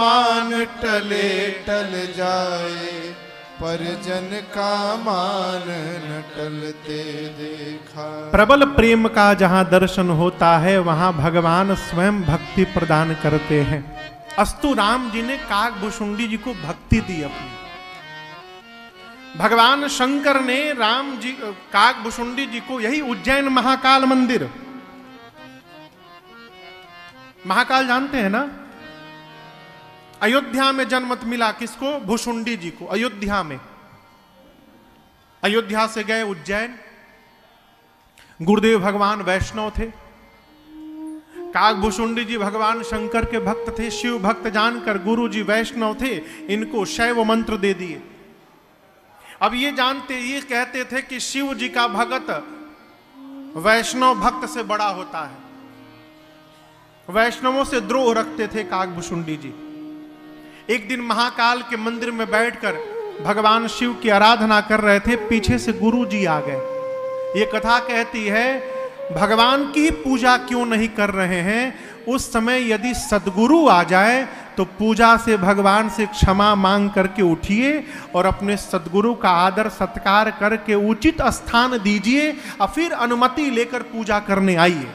मान टले टल जाए, परिजन का मान न टलते देखा। प्रबल प्रेम का जहां दर्शन होता है वहां भगवान स्वयं भक्ति प्रदान करते हैं। अस्तु राम जी ने काकभुशुंडी जी को भक्ति दी अपनी। भगवान शंकर ने राम जी काकभुशुंडी जी को यही उज्जैन महाकाल मंदिर, महाकाल जानते हैं ना, अयोध्या में जन्मत मिला किसको? भुशुंडी जी को। अयोध्या में, अयोध्या से गए उज्जैन। गुरुदेव भगवान वैष्णव थे, काकभुशुंडी जी भगवान शंकर के भक्त थे, शिव भक्त जानकर गुरु जी वैष्णव थे, इनको शैव मंत्र दे दिए। अब ये कहते थे कि शिव जी का भगत वैष्णव भक्त से बड़ा होता है। वैष्णवों से द्रोह रखते थे काकभुशुंडी जी। एक दिन महाकाल के मंदिर में बैठकर भगवान शिव की आराधना कर रहे थे, पीछे से गुरु जी आ गए। ये कथा कहती है भगवान की पूजा क्यों नहीं कर रहे हैं? उस समय यदि सद्गुरु आ जाए तो पूजा से भगवान से क्षमा मांग करके उठिए और अपने सद्गुरु का आदर सत्कार करके उचित स्थान दीजिए और फिर अनुमति लेकर पूजा करने आइए।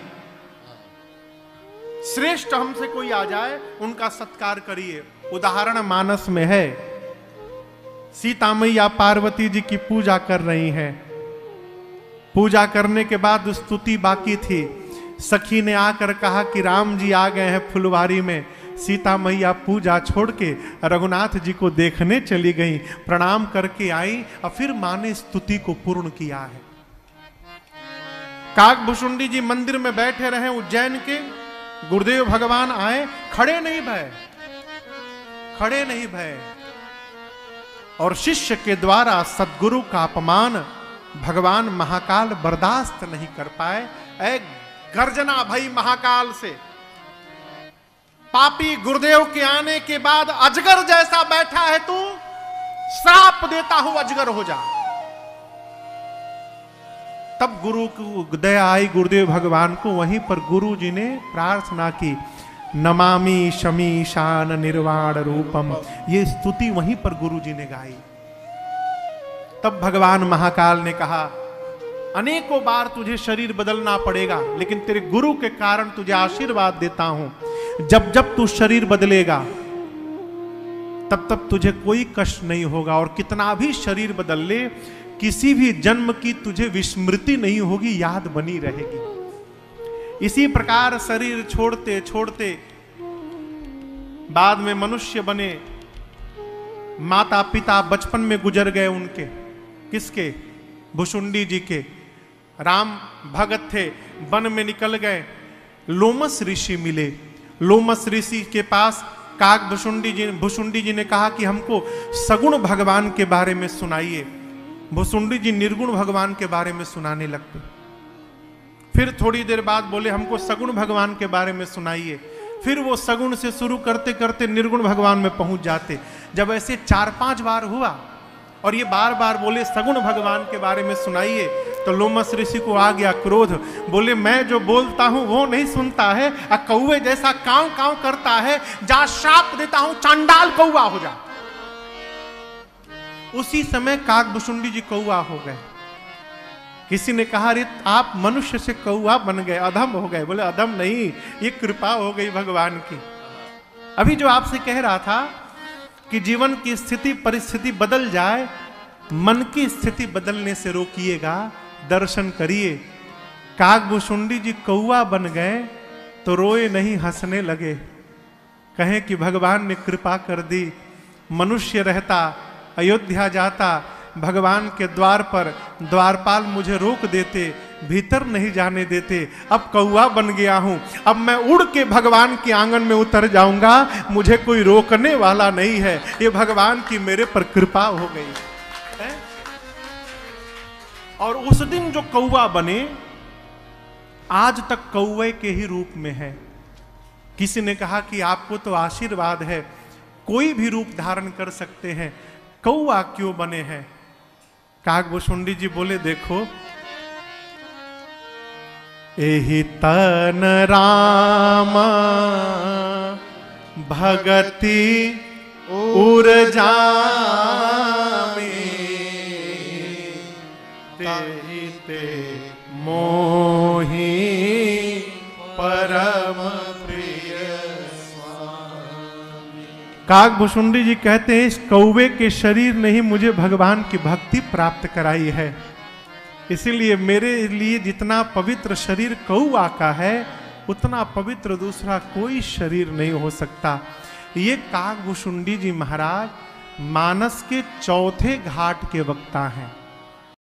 श्रेष्ठ हमसे कोई आ जाए उनका सत्कार करिए। उदाहरण मानस में है, सीता मैया पार्वती जी की पूजा कर रही हैं। पूजा करने के बाद स्तुति बाकी थी। सखी ने आकर कहा कि राम जी आ गए हैं फुलवारी में। सीता मैया पूजा छोड़ के रघुनाथ जी को देखने चली गई, प्रणाम करके आई और फिर मां ने स्तुति को पूर्ण किया है। काकभुशुंडी जी मंदिर में बैठे रहे उज्जैन के। गुरुदेव भगवान आए, खड़े नहीं भय, खड़े नहीं भय। और शिष्य के द्वारा सद्गुरु का अपमान भगवान महाकाल बर्दाश्त नहीं कर पाए। एक गर्जना भई महाकाल से, पापी गुरुदेव के आने के बाद अजगर जैसा बैठा है तू, श्राप देता हूं अजगर हो जा। तब गुरु को दया आई गुरुदेव भगवान को। वहीं पर गुरु जी ने प्रार्थना की, नमामि शमीशान निर्वाण रूपम। ये स्तुति वहीं पर गुरु जी ने गाई। तब भगवान महाकाल ने कहा, अनेकों बार तुझे शरीर बदलना पड़ेगा, लेकिन तेरे गुरु के कारण तुझे आशीर्वाद देता हूं। जब जब तू शरीर बदलेगा तब तब तुझे कोई कष्ट नहीं होगा, और कितना भी शरीर बदल ले, किसी भी जन्म की तुझे विस्मृति नहीं होगी, याद बनी रहेगी। इसी प्रकार शरीर छोड़ते छोड़ते बाद में मनुष्य बने। माता पिता बचपन में गुजर गए उनके, किसके? भुशुंडी जी के। राम भगत थे, वन में निकल गए। लोमस ऋषि मिले। लोमस ऋषि के पास भुशुंडी जी ने कहा कि हमको सगुण भगवान के बारे में सुनाइए। भुशुंडी जी निर्गुण भगवान के बारे में सुनाने लगते। फिर थोड़ी देर बाद बोले हमको सगुण भगवान के बारे में सुनाइए। फिर वो सगुण से शुरू करते करते निर्गुण भगवान में पहुंच जाते। जब ऐसे 4-5 बार हुआ और ये बार बार बोले सगुण भगवान के बारे में सुनाइए, तो लोमस ऋषि को आ गया क्रोध। बोले मैं जो बोलता हूं वो नहीं सुनता है, कौवे जैसा कांव कांव करता है, जा श्राप देता हूं, चांडाल कौवा हो जा। उसी समय काकभुशुंडी जी कौवा हो गए। किसी ने कहा अरे आप मनुष्य से कौवा बन गए, अधम हो गए। बोले अधम नहीं, ये कृपा हो गई भगवान की। अभी जो आपसे कह रहा था कि जीवन की स्थिति परिस्थिति बदल जाए, मन की स्थिति बदलने से रोकिएगा, दर्शन करिए। काकभुशुंडी जी कौवा बन गए तो रोए नहीं, हंसने लगे। कहें कि भगवान ने कृपा कर दी। मनुष्य रहता, अयोध्या जाता, भगवान के द्वार पर द्वारपाल मुझे रोक देते, भीतर नहीं जाने देते। अब कौवा बन गया हूं, अब मैं उड़ के भगवान के आंगन में उतर जाऊंगा, मुझे कोई रोकने वाला नहीं है। ये भगवान की मेरे पर कृपा हो गई है। और उस दिन जो कौवा बने, आज तक कौवे के ही रूप में है। किसी ने कहा कि आपको तो आशीर्वाद है, कोई भी रूप धारण कर सकते हैं, कौवा क्यों बने हैं? काकभुशुंडी जी बोले देखो, एहि तन राम भगति ऊर्जा ते मोही परम प्रिय स्वामी। काकभुशुंडी जी कहते हैं, इस कौवे के शरीर ने ही मुझे भगवान की भक्ति प्राप्त कराई है, इसीलिए मेरे लिए जितना पवित्र शरीर कौवा का है उतना पवित्र दूसरा कोई शरीर नहीं हो सकता। ये काकभुशुंडी जी महाराज मानस के चौथे घाट के वक्ता हैं।